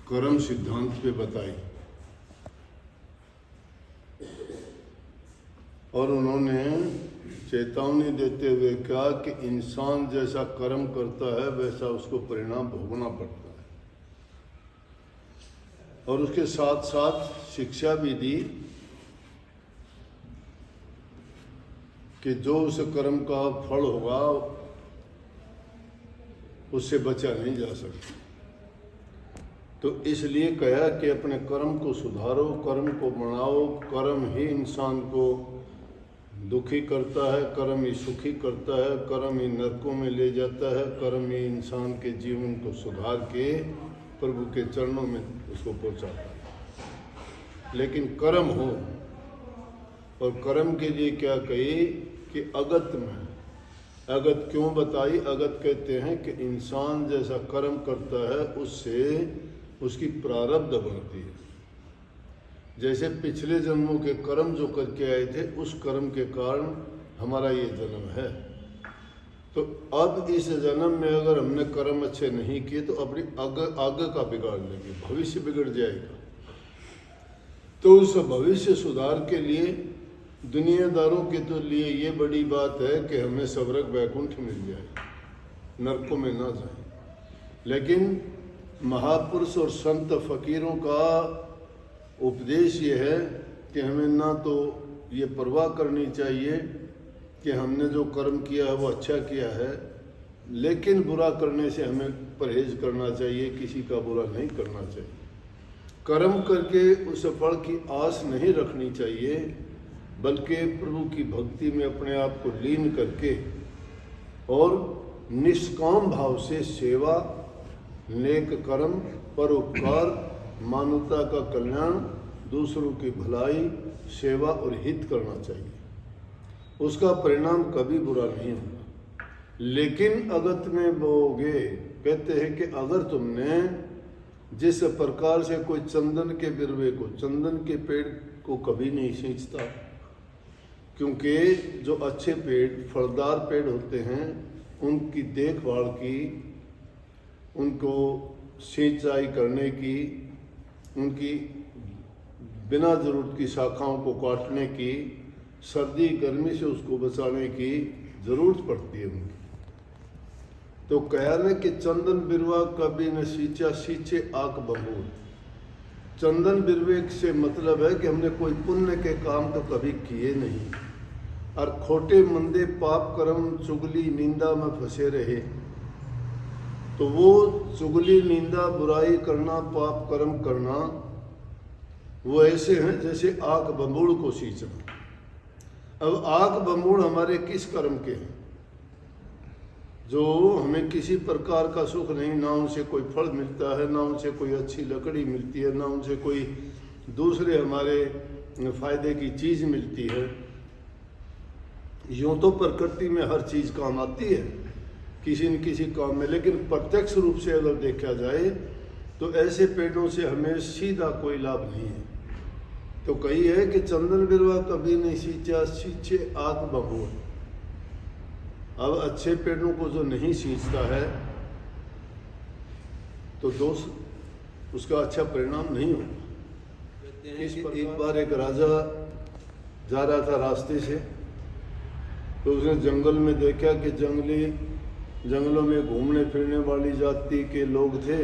कर्म सिद्धांत पे बताई और उन्होंने चेतावनी देते हुए कहा कि इंसान जैसा कर्म करता है वैसा उसको परिणाम भोगना पड़ता है, और उसके साथ साथ शिक्षा भी दी कि जो उस कर्म का फल होगा उससे बचा नहीं जा सकता। तो इसलिए कहा कि अपने कर्म को सुधारो, कर्म को बढ़ाओ। कर्म ही इंसान को दुखी करता है, कर्म ही सुखी करता है, कर्म ही नरकों में ले जाता है, कर्म ही इंसान के जीवन को सुधार के प्रभु के चरणों में उसको पहुंचाता है। लेकिन कर्म हो, और कर्म के लिए क्या कही कि अगत में, अगत क्यों बताई? अगत कहते हैं कि इंसान जैसा कर्म करता है उससे उसकी प्रारब्ध बढ़ती है। जैसे पिछले जन्मों के कर्म जो करके आए थे उस कर्म के कारण हमारा ये जन्म है। तो अब इस जन्म में अगर हमने कर्म अच्छे नहीं किए तो अपनी आगे का बिगाड़ लेंगे, भविष्य बिगड़ जाएगा। तो उस भविष्य सुधार के लिए दुनियादारों के तो लिए ये बड़ी बात है कि हमें स्वर्ग वैकुंठ मिल जाए, नरकों में ना जाए। लेकिन महापुरुष और संत फकीरों का उपदेश ये है कि हमें ना तो ये परवाह करनी चाहिए कि हमने जो कर्म किया है वो अच्छा किया है, लेकिन बुरा करने से हमें परहेज करना चाहिए, किसी का बुरा नहीं करना चाहिए। कर्म करके उस फल की आस नहीं रखनी चाहिए, बल्कि प्रभु की भक्ति में अपने आप को लीन करके और निष्काम भाव से सेवा, नेक कर्म, परोपकार, मानवता का कल्याण, दूसरों की भलाई, सेवा और हित करना चाहिए। उसका परिणाम कभी बुरा नहीं होगा। लेकिन अगत में बोगे, कहते हैं कि अगर तुमने जिस प्रकार से कोई चंदन के बिरवे को, चंदन के पेड़ को कभी नहीं सींचता, क्योंकि जो अच्छे पेड़, फलदार पेड़ होते हैं, उनकी देखभाल की, उनको सिंचाई करने की, उनकी बिना ज़रूरत की शाखाओं को काटने की, सर्दी गर्मी से उसको बचाने की ज़रूरत पड़ती है उनकी। तो कहा न कि चंदन बिरवा कभी न सींचा, सींचे आक बंबूर। चंदन बिरवे से मतलब है कि हमने कोई पुण्य के काम तो कभी किए नहीं, और खोटे मंदे पाप कर्म चुगली निंदा में फंसे रहे। तो वो चुगली निंदा बुराई करना, पाप कर्म करना, वो ऐसे हैं जैसे आग बंबूड़ को सींचना। अब आग बंबूड़ हमारे किस कर्म के हैं? जो हमें किसी प्रकार का सुख नहीं, ना उनसे कोई फल मिलता है, ना उनसे कोई अच्छी लकड़ी मिलती है, ना उनसे कोई दूसरे हमारे फायदे की चीज़ मिलती है। यूँ तो प्रकृति में हर चीज़ काम आती है किसी न किसी काम में, लेकिन प्रत्यक्ष रूप से अगर देखा जाए तो ऐसे पेड़ों से हमें सीधा कोई लाभ नहीं है। तो कही है कि चंदन बिरवा कभी नहीं सींचा, सींचे आग बबूर। अब अच्छे पेड़ों को जो नहीं सींचता है तो दोस्त उसका अच्छा परिणाम नहीं होगा। एक बार एक राजा जा रहा था रास्ते से, तो उसने जंगल में देखा कि जंगलों में घूमने फिरने वाली जाति के लोग थे।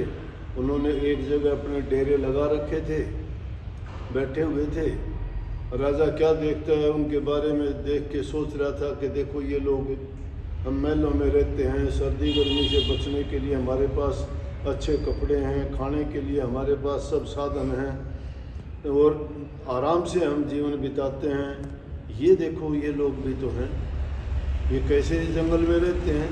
उन्होंने एक जगह अपने डेरे लगा रखे थे, बैठे हुए थे। राजा क्या देखता है, उनके बारे में देख के सोच रहा था कि देखो ये लोग, हम महलों में रहते हैं, सर्दी गर्मी से बचने के लिए हमारे पास अच्छे कपड़े हैं, खाने के लिए हमारे पास सब साधन हैं और आराम से हम जीवन बिताते हैं। ये देखो ये लोग भी तो हैं, ये कैसे जंगल में रहते हैं।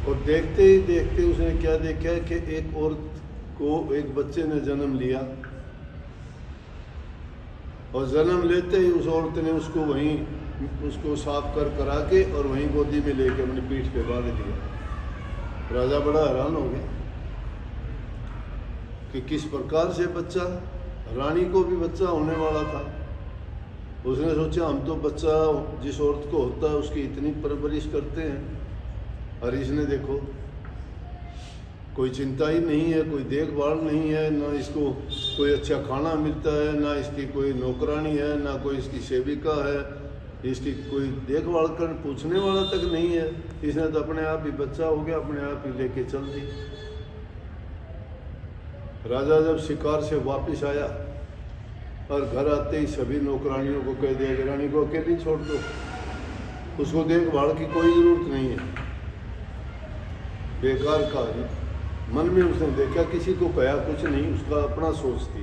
और देखते ही देखते उसने क्या देखा कि एक औरत को एक बच्चे ने जन्म लिया, और जन्म लेते ही उस औरत ने उसको साफ करा के और वहीं गोदी में लेके अपनी पीठ पे बांध दिया। राजा बड़ा हैरान हो गया कि किस प्रकार से बच्चा, रानी को भी बच्चा होने वाला था। उसने सोचा हम तो बच्चा जिस औरत को होता है उसकी इतनी परवरिश करते हैं, और इसने देखो कोई चिंता ही नहीं है, कोई देखभाल नहीं है, ना इसको कोई अच्छा खाना मिलता है, ना इसकी कोई नौकरानी है, ना कोई इसकी सेविका है, इसकी कोई देखभाल कर पूछने वाला तक नहीं है। इसने तो अपने आप ही बच्चा हो गया, अपने आप ही लेके चल दी। राजा जब शिकार से वापस आया और घर आते ही सभी नौकरानियों को कह दिया कि रानी को अकेली छोड़ दो, उसको देखभाल की कोई ज़रूरत नहीं है, बेकार कार्य। मन में उसने देखा, किसी को कहा कुछ नहीं, उसका अपना सोच थी।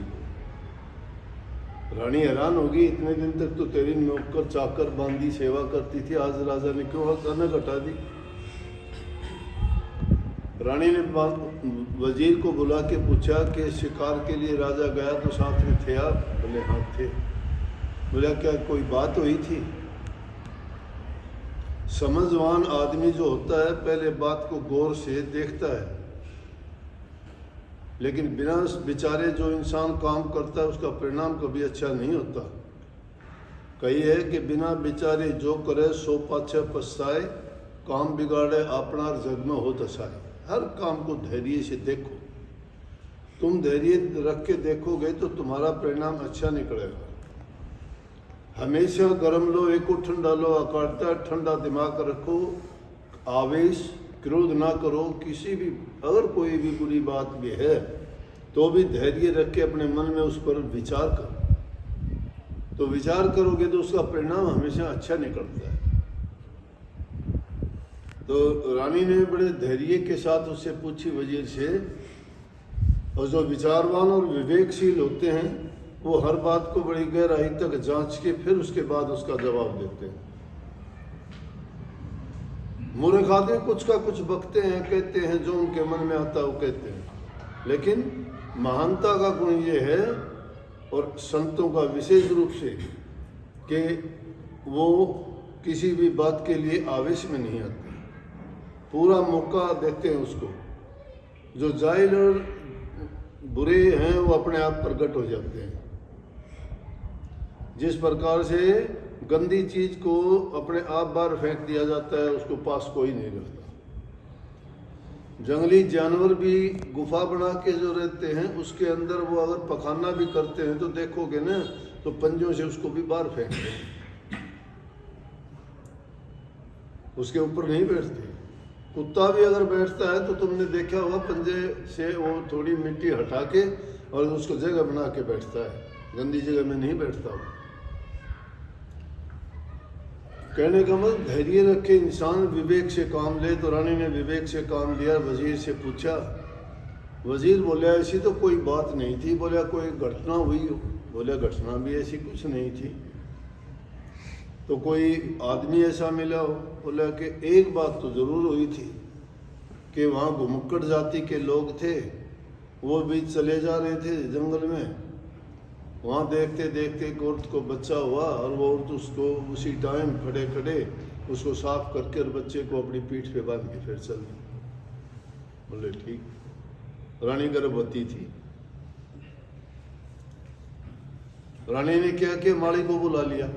रानी हैरान होगी, इतने दिन तक तो तेरी नौकर चाकर बांधी सेवा करती थी, आज राजा ने क्यों अचानक हटा दी। रानी ने वजीर को बुला के पूछा कि शिकार के लिए राजा गया तो साथ में थे आप? बोले हाँ थे। बोला क्या कोई बात हुई थी? समझवान आदमी जो होता है पहले बात को गौर से देखता है, लेकिन बिना बेचारे जो इंसान काम करता है उसका परिणाम कभी अच्छा नहीं होता। कही है कि बिना बेचारे जो करे सो पाछे पछताए, काम बिगाड़े अपना जग में हो दसाए। हर काम को धैर्य से देखो, तुम धैर्य रख के देखोगे तो तुम्हारा परिणाम अच्छा निकलेगा। हमेशा गर्म लो एक को ठंडा लो, अकाटता ठंडा दिमाग रखो, आवेश क्रोध ना करो। किसी भी अगर कोई भी बुरी बात भी है तो भी धैर्य रख के अपने मन में उस पर विचार करो, तो विचार करोगे तो उसका परिणाम हमेशा अच्छा निकलता है। तो रानी ने बड़े धैर्य के साथ उससे पूछी वजीर से, और जो विचारवान और विवेकशील होते हैं वो हर बात को बड़ी गहराई तक जांच के फिर उसके बाद उसका जवाब देते हैं। मूर्ख आदमी कुछ का कुछ बकते हैं, कहते हैं, जो उनके मन में आता है वो कहते हैं, लेकिन महानता का गुण ये है और संतों का विशेष रूप से कि वो किसी भी बात के लिए आवेश में नहीं आते, पूरा मौका देते हैं उसको। जो जाहिल और बुरे हैं वो अपने आप प्रकट हो जाते हैं। जिस प्रकार से गंदी चीज को अपने आप बाहर फेंक दिया जाता है, उसको पास कोई नहीं रखता। जंगली जानवर भी गुफा बना के जो रहते हैं उसके अंदर वो अगर पखाना भी करते हैं तो देखोगे ना तो पंजों से उसको भी बाहर फेंक दें, उसके ऊपर नहीं बैठते। कुत्ता भी अगर बैठता है तो तुमने देखा होगा पंजे से वो थोड़ी मिट्टी हटा के और उसको जगह बना के बैठता है, गंदी जगह में नहीं बैठता वो। कहने का मतलब धैर्य रखे इंसान, विवेक से काम ले। तो रानी ने विवेक से काम लिया, वजीर से पूछा। वजीर बोला ऐसी तो कोई बात नहीं थी। बोला कोई घटना हुई? बोला घटना भी ऐसी कुछ नहीं थी। तो कोई आदमी ऐसा मिला हो? बोला कि एक बात तो जरूर हुई थी कि वहाँ घुमक्कड़ जाति के लोग थे, वो भी चले जा रहे थे जंगल में। वहाँ देखते देखते एक औरत को बच्चा हुआ और वो औरत उसको उसी टाइम खड़े खड़े उसको साफ करके और बच्चे को अपनी पीठ पे बांध के फिर चल दी। बोले ठीक। रानी गर्भवती थी। रानी ने क्या किया, माली को बुला लिया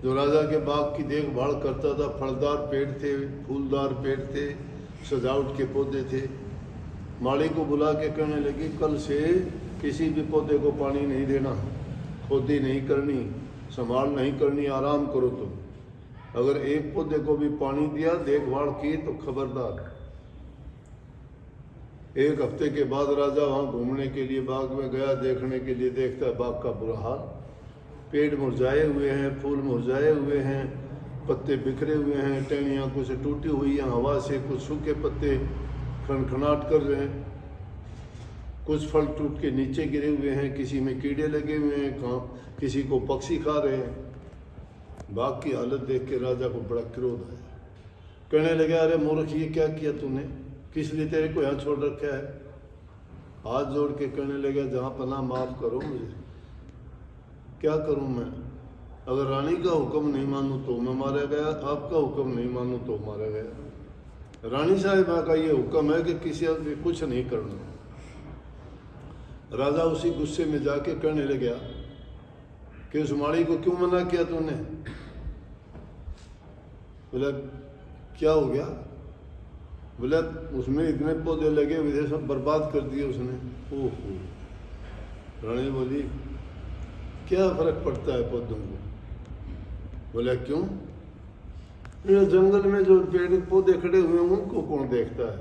जो राजा के बाग की देखभाल करता था। फलदार पेड़ थे, फूलदार पेड़ थे, सजावट के पौधे थे। माली को बुला के कहने लगी कल से किसी भी पौधे को पानी नहीं देना, खोदी नहीं करनी, संभाल नहीं करनी, आराम करो तुम। अगर एक पौधे को भी पानी दिया, देखभाल की तो खबरदार। एक हफ्ते के बाद राजा वहाँ घूमने के लिए बाग में गया, देखने के लिए। देखता है बाग का बुरा हाल, पेड़ मुरझाए हुए हैं, फूल मुरझाए हुए हैं, पत्ते बिखरे हुए हैं, टहनियाँ कुछ टूटी हुई हैं हवा से, कुछ सूखे पत्ते खनखनाट कर रहे हैं, कुछ फल टूट के नीचे गिरे हुए हैं, किसी में कीड़े लगे हुए हैं, किसी को पक्षी खा रहे हैं। बाग की हालत देख के राजा को बड़ा क्रोध आया। कहने लगे अरे मूर्ख, ये क्या किया तूने? किस लिए तेरे को यहाँ छोड़ रखा है? हाथ जोड़ के कहने लगे जहाँ पना माफ करो मुझे। क्या करूँ मैं? अगर रानी का हुक्म नहीं मानूँ तो मैं मारा गया, आपका हुक्म नहीं मानूँ तो मारा गया। रानी साहिबा का ये हुक्म है कि किसी आदमी कुछ नहीं करना। राजा उसी गुस्से में जाके कहने लग गया कि उस माड़ी को क्यों मना किया तूने? बोला क्या हो गया? बोला उसमें इतने पौधे लगे हुए थे, सब बर्बाद कर दिए उसने। ओहो। रानी बोली क्या फर्क पड़ता है पौधों को? बोला क्यों? ये जंगल में जो पेड़ पौधे खड़े हुए हैं उनको कौन देखता है,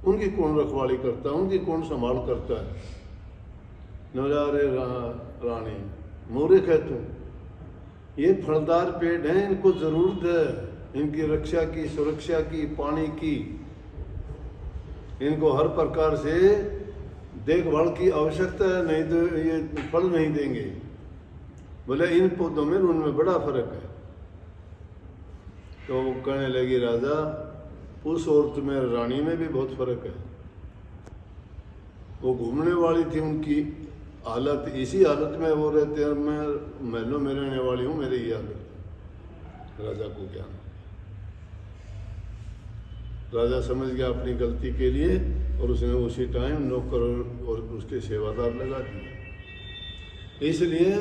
उनकी कौन रखवाली करता है, उनकी कौन संभाल करता है? नजारे रानी मूर्ख है तुम, ये फलदार पेड़ हैं, इनको जरूरत है इनकी रक्षा की, सुरक्षा की, पानी की, इनको हर प्रकार से देखभाल की आवश्यकता है, नहीं तो ये फल नहीं देंगे। बोले इन पौधों में उनमें बड़ा फर्क है। तो वो कहने लगी राजा उस औरत में रानी में भी बहुत फर्क है। वो घूमने वाली थी, उनकी हालत इसी हालत में वो रहते हैं, मैं महलों में रहने वाली हूँ, मेरी ये हालत है। राजा को ज्ञान, राजा समझ गया अपनी गलती के लिए और उसने उसी टाइम नौकर और उसके सेवादार लगा दिए। इसलिए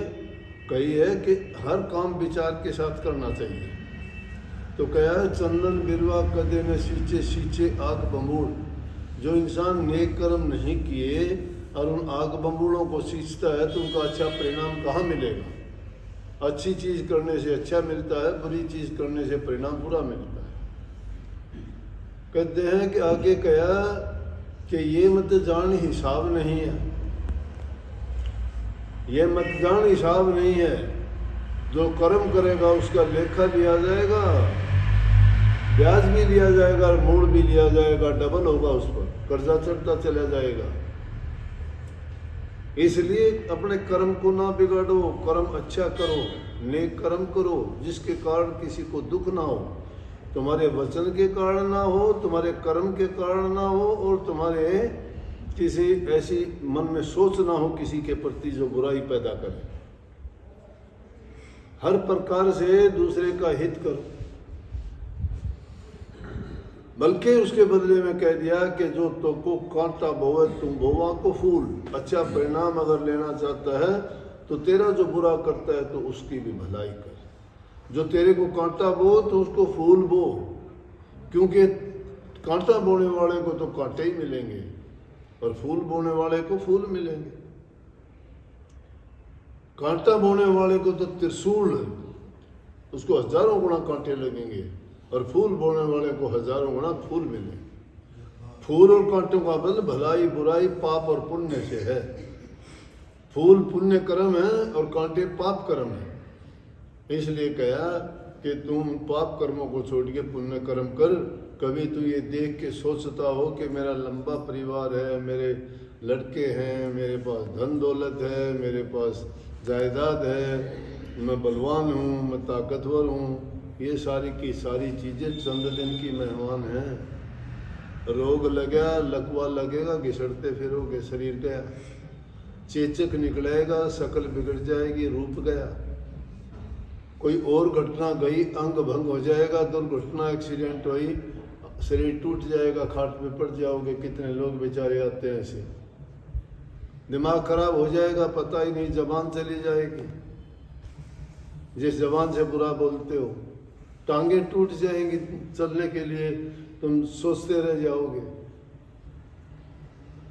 कही है कि हर काम विचार के साथ करना चाहिए। तो क्या है, चंदन बिरवा कदे न सींचे सींचे आग बंबूड़। जो इंसान नेक कर्म नहीं किए और उन आग बंबूड़ों को सींचता है तो उनका अच्छा परिणाम कहाँ मिलेगा? अच्छी चीज़ करने से अच्छा मिलता है, बुरी चीज़ करने से परिणाम बुरा मिलता है। कहते हैं कि आगे कहा कि ये मत जान हिसाब नहीं है, ये मत जान हिसाब नहीं है। जो कर्म करेगा उसका लेखा लिया जाएगा, ब्याज भी लिया जाएगा और मूल भी लिया जाएगा, डबल होगा, उस पर कर्जा चढ़ता चला जाएगा। इसलिए अपने कर्म को ना बिगाड़ो, कर्म अच्छा करो, नेक कर्म करो जिसके कारण किसी को दुख ना हो, तुम्हारे वचन के कारण ना हो, तुम्हारे कर्म के कारण ना हो, और तुम्हारे किसी ऐसी मन में सोच ना हो किसी के प्रति जो बुराई पैदा करे। हर प्रकार से दूसरे का हित करो। बल्कि उसके बदले में कह दिया कि जो तो को कांटा बोवे तुम बोवा को फूल। अच्छा परिणाम अगर लेना चाहता है तो तेरा जो बुरा करता है तो उसकी भी भलाई कर। जो तेरे को कांटा बो तो उसको फूल बो, क्योंकि कांटा बोने वाले को तो कांटे ही मिलेंगे और फूल बोने वाले को फूल मिलेंगे। कांटा बोने वाले को तो त्रिशूल, उसको हजारों गुना कांटे लगेंगे, और फूल बोने वाले को हजारों गुना फूल मिलेंगे। फूल और कांटों का बदल भलाई बुराई पाप और पुण्य से है। फूल पुण्य कर्म है और कांटे पाप कर्म है। इसलिए कहा कि तुम पाप कर्मों को छोड़ के पुण्य कर्म कर। कभी तू ये देख के सोचता हो कि मेरा लंबा परिवार है, मेरे लड़के हैं, मेरे पास धन दौलत है, मेरे पास जायदाद है, मैं बलवान हूँ, मैं ताकतवर हूँ, ये सारी की सारी चीज़ें चंद दिन की मेहमान हैं। रोग लगा, लकवा लगेगा, घिसड़ते फिरोगे, शरीर गया, चेचक निकलेगा, शकल बिगड़ जाएगी, रूप गया। कोई और घटना गई, अंग भंग हो जाएगा, दुर्घटना एक्सीडेंट हुई, शरीर टूट जाएगा, खाट पे पड़ जाओगे। कितने लोग बेचारे आते हैं ऐसे। दिमाग खराब हो जाएगा, पता ही नहीं, जबान चली जाएगी, जिस जबान से बुरा बोलते हो। टांगे टूट जाएंगी, चलने के लिए तुम सोचते रह जाओगे।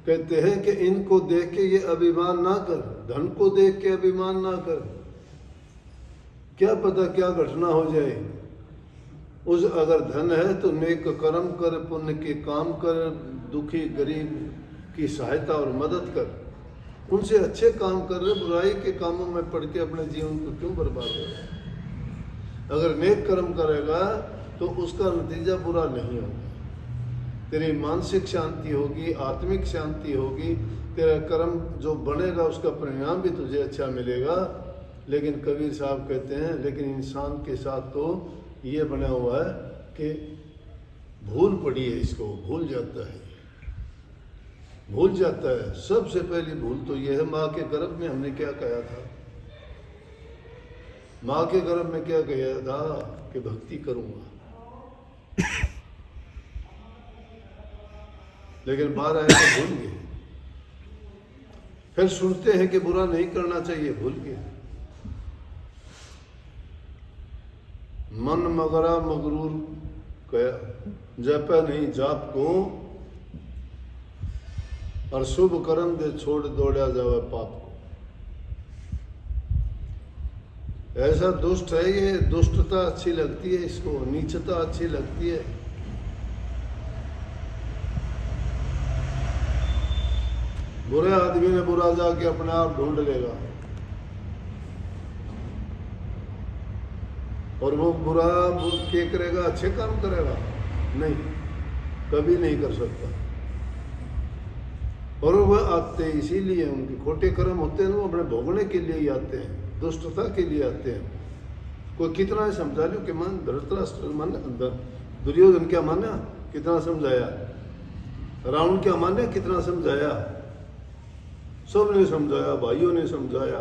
कहते हैं कि इनको देख के ये अभिमान ना कर, धन को देख के अभिमान ना कर, क्या पता क्या घटना हो जाए। उस अगर धन है तो नेक कर्म कर, पुण्य के काम कर, दुखी गरीब की सहायता और मदद कर, उनसे अच्छे काम कर रहे, बुराई के कामों में पड़ के अपने जीवन को क्यों बर्बाद कर। अगर नेक कर्म करेगा तो उसका नतीजा बुरा नहीं होगा। तेरी मानसिक शांति होगी, आत्मिक शांति होगी, तेरा कर्म जो बनेगा उसका परिणाम भी तुझे अच्छा मिलेगा। लेकिन कबीर साहब कहते हैं लेकिन इंसान के साथ तो ये बना हुआ है कि भूल पड़ी है, इसको भूल जाता है, भूल जाता है। सबसे पहली भूल तो ये है, माँ के गर्भ में हमने क्या कहा था, माँ के गर्भ में क्या कहा था कि भक्ति करूंगा, लेकिन बाहर आए तो भूल गए। फिर सुनते हैं कि बुरा नहीं करना चाहिए, भूल गए। मन मगरा मगरूर जप नहीं जाप को, और शुभ कर्म दे छोड़ दौड़ा जावे पाप को। ऐसा दुष्ट है ये, दुष्टता अच्छी लगती है इसको, नीचता अच्छी लगती है। बुरे आदमी ने बुरा जाके अपने आप ढूंढ लेगा, और वो बुरा क्या करेगा, अच्छे काम करेगा? नहीं, कभी नहीं कर सकता। और वह आते इसीलिए, उनके खोटे कर्म होते हैं, वो अपने भोगने के लिए ही आते हैं, दुष्टता के लिए आते हैं। कोई कितना ही समझा लो कि मन धृतराष्ट्र मन दुर्योधन क्या माना, कितना समझाया, रावण क्या माने, कितना समझाया, सबने समझाया, भाइयों ने समझाया,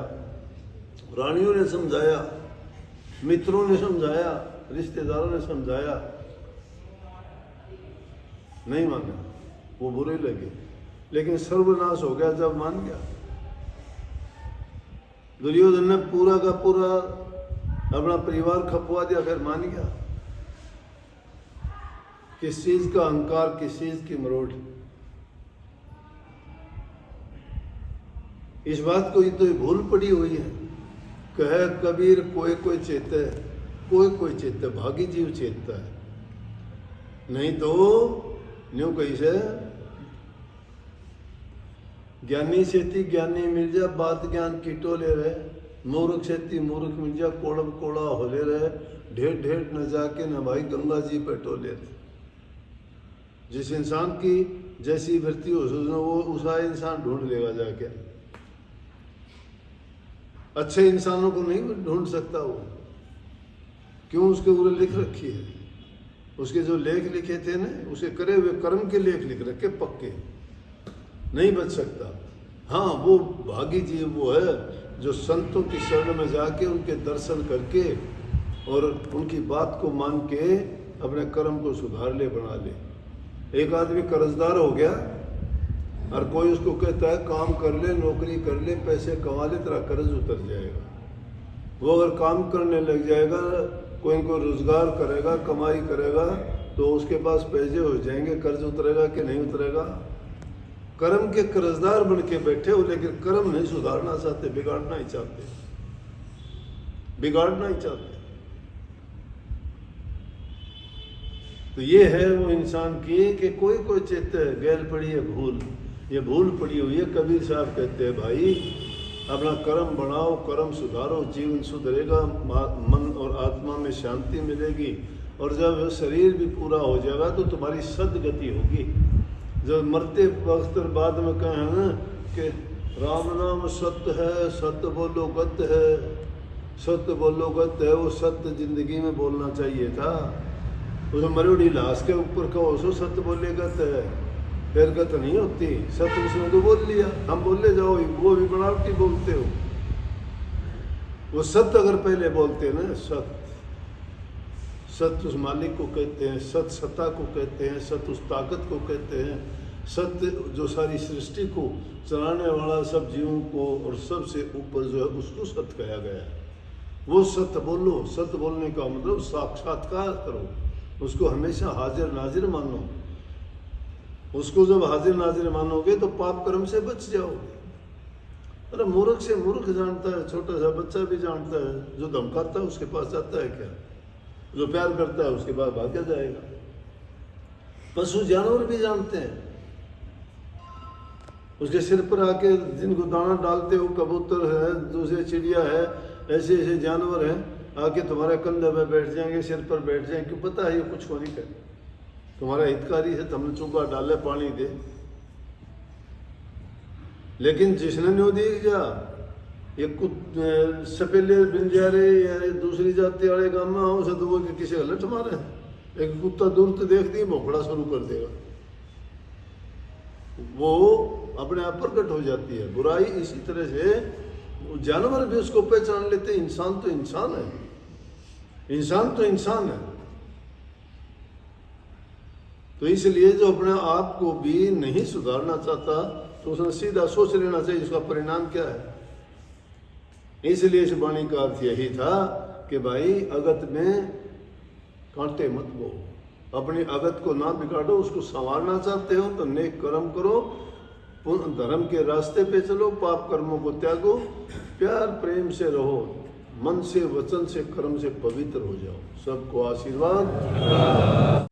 रानियों ने समझाया, मित्रों ने समझाया, रिश्तेदारों ने समझाया, नहीं माना, वो बुरे लगे। लेकिन सर्वनाश हो गया जब मान गया। दुर्योधन ने पूरा का पूरा अपना परिवार खपवा दिया, फिर मान गया। किस चीज का अहंकार, किस चीज की मरोड़। इस बात को तो भूल पड़ी हुई है। कहे कबीर कोई कोई चेते, कोई कोई चेते, भागी जीव चेतता है, नहीं तो न्यू कैसे ज्ञानी सेती ज्ञानी मिल जा, बात ज्ञान कीटो ले रहे, मूर्ख सेती मूर्ख मिल जा, कोड़ब कोड़ा हो ले रहे, ढेर ढेर न जाके न भाई गंगा जी पे टोले रहे। जिस इंसान की जैसी वृत्ति हो वो उसा इंसान ढूंढ लेगा जाके। अच्छे इंसानों को नहीं ढूंढ सकता वो, क्यों? उसके ऊपर लिख रखी है, उसके जो लेख लिखे थे ना, उसे करे हुए कर्म के लेख लिख रखे पक्के, नहीं बच सकता। हाँ, वो भागी जीव वो है जो संतों की शरण में जाके उनके दर्शन करके और उनकी बात को मान के अपने कर्म को सुधार ले, बना ले। एक आदमी कर्जदार हो गया और कोई उसको कहता है काम कर ले, नौकरी कर ले, पैसे कमा ले, तेरा कर्ज उतर जाएगा। वो अगर काम करने लग जाएगा, कोई न कोई रोजगार करेगा, कमाई करेगा, तो उसके पास पैसे हो जाएंगे, कर्ज उतरेगा कि नहीं उतरेगा? कर्म के कर्जदार बन के बैठे हो, लेकिन कर्म नहीं सुधारना चाहते, बिगाड़ना ही चाहते, बिगाड़ना ही चाहते। तो ये है वो इंसान की कि कोई कोई चेत गैल पड़ी है भूल, ये भूल पड़ी हुई है। कबीर साहब कहते हैं भाई अपना कर्म बढ़ाओ, कर्म सुधारो, जीवन सुधरेगा, मन और आत्मा में शांति मिलेगी, और जब शरीर भी पूरा हो जाएगा तो तुम्हारी सदगति होगी। जब मरते वक्त बाद में कहें ना कि राम नाम सत्य है, सत्य बोलो गत है, सत्य बोलो गत है, वो सत्य जिंदगी में बोलना चाहिए था। उस मरोड़ी लाश के ऊपर कहो सो सत्य बोले गत है, फिर गत नहीं होती। सत्य उसने तो बोल लिया, हम बोले जाओ वो भी बनावटी बोलते हो। वो सत्य अगर पहले बोलते ना, सत्य सत्य उस मालिक को कहते हैं, सत्य सत्ता को कहते हैं, सत्य उस ताकत को कहते हैं, सत्य जो सारी सृष्टि को चलाने वाला, सब जीवों को और सबसे ऊपर जो है उसको सत्य कहा गया है। वो सत्य बोलो। सत्य बोलने का मतलब साक्षात्कार करो, उसको हमेशा हाजिर नाजिर मानो। उसको जब हाजिर नाजिर मानोगे तो पाप कर्म से बच जाओगे। अरे मूर्ख से मूर्ख जानता है, छोटा सा बच्चा भी जानता है, जो धमकाता है उसके पास जाता है क्या? जो प्यार करता है उसके बाद भाग जाएगा। पशु जानवर भी जानते हैं, उसके सिर पर आके जिनको दाना डालते हो, कबूतर है, दूसरे चिड़िया है, ऐसे ऐसे जानवर हैं, आके तुम्हारे कंधे में बैठ जाएंगे, सिर पर बैठ जाएंगे, क्यों? पता है ये कुछ को नहीं करे, तुम्हारा हितकारी है, तुमने चूका डाले, पानी दे। लेकिन जिसने न्यू देख जा ये सपेले बिंजारे या दूसरी जाति वाले गाँव में हो तो वो किसी गलत मारे, एक कुत्ता दूर तो देख दी भोंकड़ा शुरू कर देगा, वो अपने आप प्रकट हो जाती है बुराई। इसी तरह से जानवर भी उसको पहचान लेते, इंसान तो इंसान है, इंसान तो इंसान है। तो इसलिए जो अपने आप को भी नहीं सुधारना चाहता तो उसने सीधा सोच लेना चाहिए इसका परिणाम क्या है। इसलिए इस वाणी का अर्थ यही था कि भाई अगत में कांटे मत बो, अपनी आदत को ना बिगाड़ो, उसको संवारना चाहते हो तो नेक कर्म करो, धर्म के रास्ते पे चलो, पाप कर्मों को त्यागो, प्यार प्रेम से रहो, मन से वचन से कर्म से पवित्र हो जाओ। सबको आशीर्वाद।